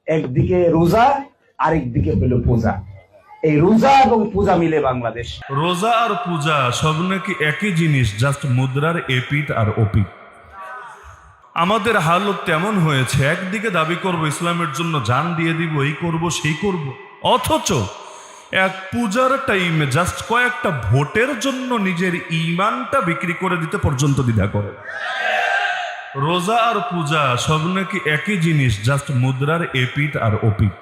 একদিকে রোজা, আরেকদিকে হলো পূজা। এই রোজা এবং পূজা মিলে বাংলাদেশ। রোজা আর পূজা সব নাকি একই জিনিস, জাস্ট মুদ্রার এপিট আর ওপিট। আমাদের হালত তেমন হয়েছে, একদিকে দাবি করব ইসলামের জন্য জান দিয়ে দিব, এই করব সেই করব, অথচ এক পূজার টাইমে জাস্ট কয়েকটা ভোটের জন্য নিজের ঈমানটা বিক্রি করে দিতে পর্যন্ত দ্বিধা করে। রোজা আর পূজা সব নাকি একই জিনিস, জাস্ট মুদ্রার এপিট আর ওপিট।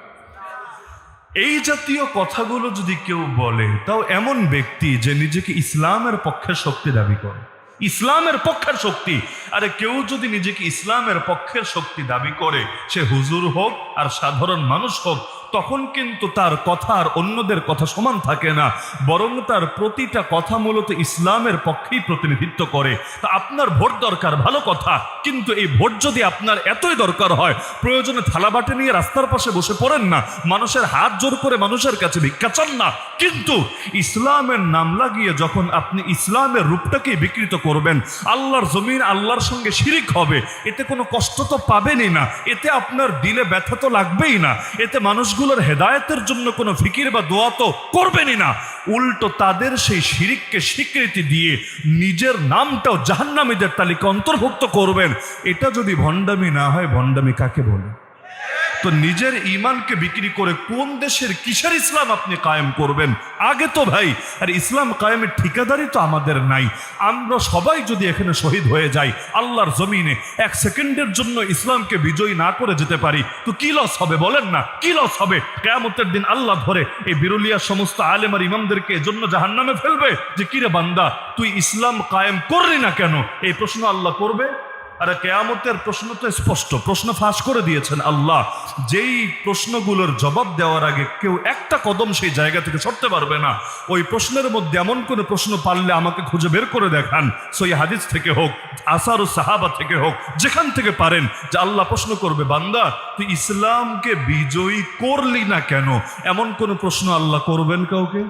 এই জাতীয় কথাগুলো যদি কেউ বলে, তাও এমন ব্যক্তি যে নিজেকে ইসলামের পক্ষের শক্তি দাবি করে। ইসলামের পক্ষের শক্তি। আরে কেউ যদি নিজেকে ইসলামের পক্ষের শক্তি দাবি করে, সে হুজুর হোক আর সাধারণ মানুষ হোক, তখন কিন্তু তার কথা আর অন্যদের কথা সমান থাকে না, বরং তার প্রতিটা কথা মূলত ইসলামের পক্ষেই প্রতিনিধিত্ব করে। তা আপনার ভোট দরকার, ভালো কথা, কিন্তু এই ভোট যদি আপনার এতই দরকার হয়, প্রয়োজনে থালাবাটি নিয়ে রাস্তার পাশে বসে পড়েন না, মানুষের হাত জোর করে মানুষের কাছে ভিক্ষা চান না, কিন্তু ইসলামের নাম লাগিয়ে যখন আপনি ইসলামের রূপটাকে বিকৃত করবেন, আল্লাহর জমিন আল্লাহর সঙ্গে শিরিক হবে, এতে কোনো কষ্ট তো পাবেনই না, এতে আপনার দিলে ব্যথা তো লাগবেই না, এতে মানুষগুলোর হেদায়েতের জন্য কোনো ফিকির বা দোয়া তো করবেনই না, উল্টো তাদের সেই শিরিককে স্বীকৃতি দিয়ে নিজের নামটাও জাহান্নামীদের তালিকা অন্তর্ভুক্ত করবেন। এটা যদি ভণ্ডামি না হয়, ভণ্ডামি কাকে বলে? তো নিজের ঈমানকে বিক্রি করে কোন দেশের কিসের ইসলাম আপনি কায়েম করবেন? আগে তো ভাই, আর ইসলাম কায়েমের ঠিকাদারি তো আমাদের নাই। আমরা সবাই যদি এখানে শহীদ হয়ে যাই আল্লাহর জমিনে, এক সেকেন্ডের জন্য ইসলামকে বিজয়ী না করে যেতে পারি, তো কি লস হবে বলেন না? কি লস হবে? কিয়ামতের দিন আল্লাহ ধরে এই বিরুলিয়া সমস্ত আলেম আর ইমামদেরকে এজন্য জাহান্নামে ফেলবে যে কিরে বান্দা, তুই ইসলাম কায়েম করলি না কেন? এই প্রশ্ন আল্লাহ করবে। আরে কেয়ামতের প্রশ্ন তো স্পষ্ট, প্রশ্ন ফাঁস করে দিয়েছেন আল্লাহ। যেই প্রশ্নগুলোর জবাব দেওয়ার আগে কেউ একটা কদম সেই জায়গা থেকে সরতে পারবে না। ওই প্রশ্নের মধ্যে এমন কোনো প্রশ্ন পারলে আমাকে খুঁজে বের করে দেখান, সই হাদিস থেকে হোক, আসার ও সাহাবা থেকে হোক, যেখান থেকে পারেন, যে আল্লাহ প্রশ্ন করবে, বান্দা তুই ইসলামকে বিজয়ী করলি না কেন? এমন কোনো প্রশ্ন আল্লাহ করবেন কাউকে?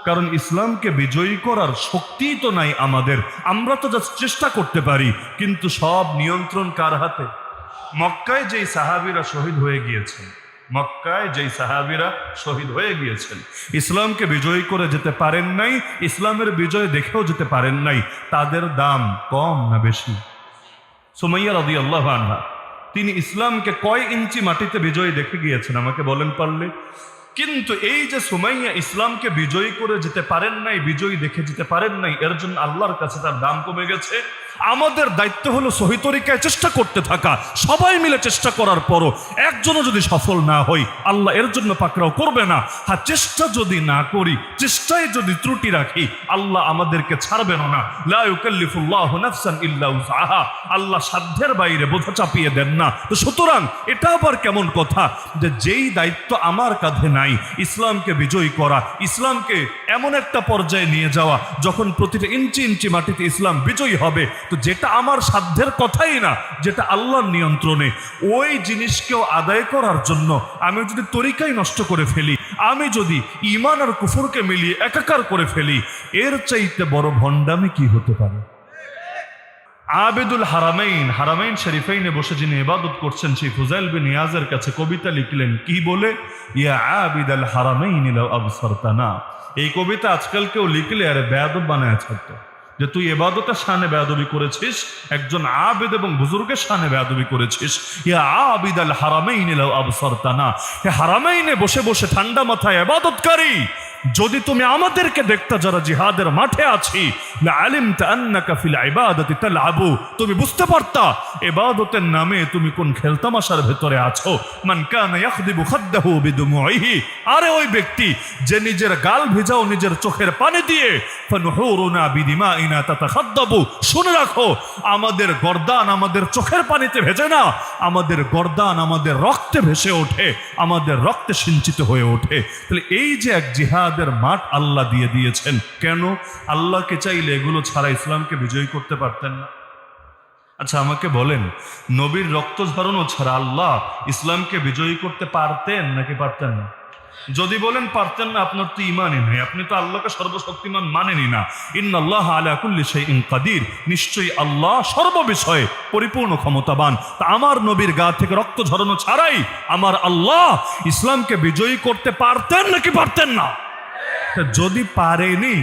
কারণ ইসলামকে বিজয়ী করার শক্তি তো নাই আমাদের, আমরা তো যা চেষ্টা করতে পারি, কিন্তু সব নিয়ন্ত্রণ কার হাতে? মক্কায় যেই সাহাবীরা শহীদ হয়ে গিয়েছেন, মক্কায় যেই সাহাবীরা শহীদ হয়ে গিয়েছেন, ইসলামকে বিজয়ী করে যেতে পারেন নাই, ইসলামের বিজয় দেখেও যেতে পারেন নাই, তাদের দাম কম না বেশি? সুমাইয়া রাদিয়াল্লাহু আনহা, তিনি ইসলামকে কয় ইঞ্চি মাটিতে বিজয়ী দেখে গিয়েছেন আমাকে বলেন পারলে? কিন্তু এই যে সুমাইয়া ইসলামকে বিজয়ী করে যেতে পারেন নাই, বিজয়ী দেখে যেতে পারেন নাই, এর জন্য আল্লাহর কাছে তার দাম কমে গেছে। আমাদের দায়িত্ব হলো সহি তরিকায় চেষ্টা করতে থাকা, সবাই মিলে চেষ্টা করার পরও একজনও যদি সফল না হই, আল্লাহ এর জন্য পাকড়াও করবে না। হ্যাঁ, চেষ্টা যদি না করি, চেষ্টায় যদি ত্রুটি রাখি, আল্লাহ আমাদেরকে ছাড়বেন না। লা ইউকাল্লিফুল্লাহু নাফসান ইল্লা উসআহা, আল্লাহ সাধ্যের বাইরে বোঝা চাপিয়ে দেন না। তো সুতরাং এটা আবার কেমন কথা যে যেই দায়িত্ব আমার কাঁধে নাই, ইসলামকে বিজয়ী করা, ইসলামকে এমন একটা পর্যায়ে নিয়ে যাওয়া যখন প্রতিটা ইঞ্চি ইঞ্চি মাটিতে ইসলাম বিজয়ী হবে, তো যেটা আমার সাধ্যের কথাই না, যেটা আল্লাহর নিয়ন্ত্রণে, ওই জিনিসকেও আদায় করার জন্য আমি যদি তরিকাই নষ্ট করে ফেলি, আমি যদি ঈমান আর কুফরকে মিলিয়ে একাকার করে ফেলি, এর চাইতে বড় ভণ্ডামি কি হতে পারে? আবেদুল হারামাইন, হারামাইন শরীফাইনে বসে যিনি ইবাদত করছেন, সেই ফুজাইল বিন ইয়াজের কাছে কবিতা লিখলেন, কি বলে? ইয়া আবিদাল হারামাইন লাউ আবসারতানা। এই কবিতা আজকাল কেউ লিখলে আরে বেয়াদব বানায় ছাড়তো, যে তুই ইবাদতের শানে বেয়াদবি করেছিস, একজন আবেদ এবং বুজুর্গের শানে বেয়াদবি করেছিস। ইয়া আবিদাল হারামাইন লাউ আবসারতানা, হে হারামাইনে বসে বসে ঠান্ডা মাথায় ইবাদতকারী, যদি তুমি আমাদেরকে দেখতে যারা জিহাদের মাঠে আছি, লাআলিমতা আন্নাকা ফিল ইবাদাতি তালআবু, তুমি বুঝতে পারতা ইবাদতের নামে তুমি কোন খেলতামাশার ভেতরে আছো। মান কানা ইয়াখদিবু খাদ্দাহু বিদুমুইহি, আরে ওই ব্যক্তি যে নিজের গাল ভিজাও নিজের চোখের পানি দিয়ে, ফানুহুরুনা বিদিমাইনা তাতাখাদ্দাবু, শুনে রাখো আমাদের গর্দান আমাদের চোখের পানিতে ভেজে না, আমাদের গর্দান আমাদের রক্তে ভেসে ওঠে, আমাদের রক্তে সিঞ্চিত হয়ে ওঠে। তাহলে এই যে এক জিহাদ মাঠ আল্লাহ দিয়ে দিয়েছেন, কেন? আল্লাহকে চাইলে এগুলো ছাড়া ইসলামকে বিজয়ী করতে পারতেন না? আচ্ছা আমাকে বলেন, নবীর রক্ত ঝরানো ছাড়া আল্লাহ ইসলামকে বিজয়ী করতে পারতেন নাকি পারতেন না? যদি বলেন পারতেন না, আপনার তো ইমানই নেই, আপনি তো আল্লাহকে সর্বশক্তিমান মানেনই না। ইন্নাল্লাহ আলা কুল্লি শাইইন কাদির, নিশ্চয়ই আল্লাহ সর্ববিষয়ে পরিপূর্ণ ক্ষমতাবান। তা আমার নবীর গা থেকে রক্ত ঝরানো ছাড়াই আমার আল্লাহ ইসলামকে বিজয়ী করতে পারতেন নাকি পারতেন না? তা যদি পারেনি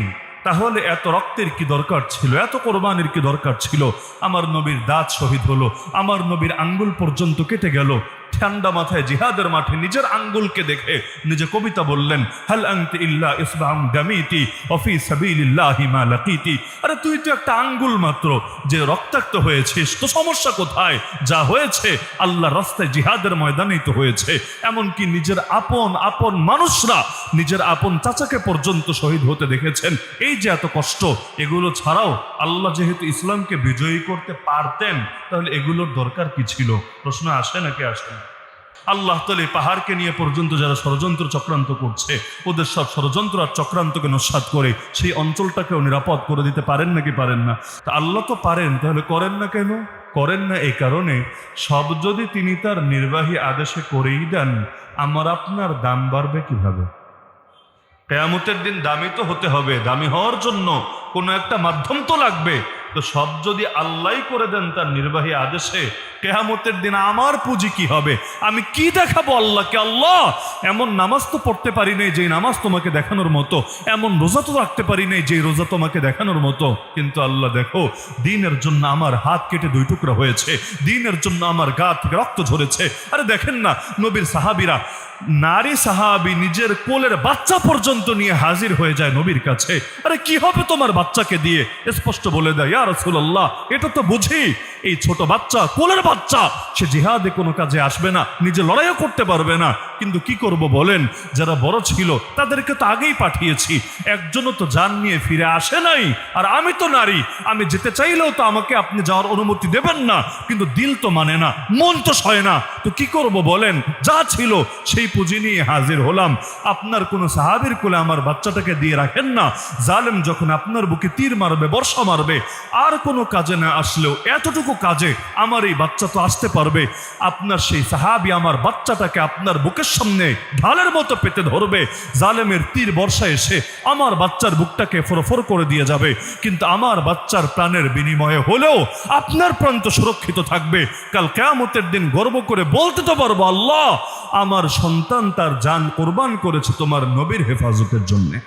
তাহলে এত রক্তের কি দরকার ছিল, এত কোরবানির কি দরকার ছিল? আমার নবীর দাঁত শহীদ হলো, আমার নবীর আঙ্গুল পর্যন্ত কেটে গেল। ঠান্ডা মাথায় জিহাদের মাঠে নিজের আঙ্গুলকে দেখে নিজে কবিতা বললেন, হাল আনতি ইল্লা ইসবাম দামিতি ওয়া ফি সাবিলিল্লাহি মা লাকিতি। আরে তুই তো একটা আঙ্গুল মাত্র, যে রক্তাক্ত হয়েছিস, তো সমস্যা কোথায়? যা হয়েছে আল্লাহর রাস্তায় জিহাদের ময়দানেই তো হয়েছে। এমনকি নিজের আপন আপন মানুষরা নিজের আপন চাচাকে পর্যন্ত শহীদ হতে দেখেছেন। এই যে এত কষ্ট, এগুলো ছাড়াও আল্লাহ যেহেতু ইসলামকে বিজয়ী করতে পারতেন, তাহলে এগুলোর দরকার কি ছিল? প্রশ্ন আসে নাকি আসে না? আল্লাহ তাআলা এই পাহাড়কে নিয়ে পর্যন্ত যারা ষড়যন্ত্র চক্রান্ত করছে, ওদের সব ষড়যন্ত্র আর চক্রান্তকে নস্যাৎ করে সেই অঞ্চলটাকেও নিরাপদ করে দিতে পারেন নাকি পারেন না? তা আল্লাহ তো পারেন, তাহলে করেন না কেন? করেন না এই কারণে, সব যদি তিনি তার নির্বাহী আদেশে করেই দেন, আমার আপনার দাম বাড়বে কিভাবে? কিয়ামতের দিন দামি তো হতে হবে, দামি হওয়ার জন্য কোনো একটা মাধ্যম তো লাগবে। তো সব যদি আল্লাহই করে দেন তার নির্বাহী আদেশে, কিয়ামতের দিন আমার পুঁজি কি হবে? আমি কি দেখাবো আল্লাহকে? আল্লাহ, এমন নামাজ তো পড়তে পারি নাই যে নামাজ তোমাকে দেখানোর মতো, এমন রোজা তো রাখতে পারি নাই যে রোজা তোমাকে দেখানোর মতো। কিন্তু আল্লাহ দেখো, দিনের জন্য আমার হাত কেটে 2 টুকরা হয়েছে, দিনের জন্য আমার গা থেকে রক্ত ঝরেছে। আরে দেখেন না, নবীর সাহাবীরা, নারী সাহাবী নিজের কোলের বাচ্চা পর্যন্ত নিয়ে হাজির হয়ে যায় নবীর কাছে। আরে কি হবে তোমার বাচ্চাকে দিয়ে? স্পষ্ট বলে দেয়, ইয়া রাসূলুল্লাহ, এটা তো বুঝি এই ছোট বাচ্চা, কোলের বাচ্চা, সে জিহাদে কোনো কাজে আসবে না, নিজে লড়াইও করতে পারবে না। কিন্তু কি করব বলেন, যারা বড় ছিল তাদেরকে তো আগেই পাঠিয়েছি, একজনও তো জান নিয়ে ফিরে আসে নাই। আর আমি তো নারী, আমি যেতে চাইলেও তো আমাকে আপনি যাওয়ার অনুমতি দেবেন না। কিন্তু দিল তো মানে না, মন তো সয় না। তো কি করব বলেন? যা ছিল সেই পুঁজি নিয়ে হাজির হলাম। আপনার কোনো সাহাবীর কোলে আমার বাচ্চাটাকে দিয়ে রাখেন না। জালেম যখন আপনার বুকে তীর মারবে, বর্ষা মারবে, আর কোনো কাজে না আসলেও এতটুকু কাজে আমার এই বাচ্চা তো আসতে পারবে। আপনার সেই সাহাবী আমার বাচ্চাটাকে আপনার বুকের সামনে ঢালের মতো পেতে ধরবে, জালেমের তীর বর্ষা এসে আমার বাচ্চার বুকটাকে ফরফর করে দিয়ে যাবে। কিন্তু আমার বাচ্চার প্রাণের বিনিময়ে হলেও আপনার প্রাণ তো সুরক্ষিত থাকবে। কাল কিয়ামতের দিন গর্ব করে বলতে তো পারবো, আল্লাহ, আমার সন্তান তার জান কোরবান করেছে তোমার নবীর হেফাজতের জন্যে।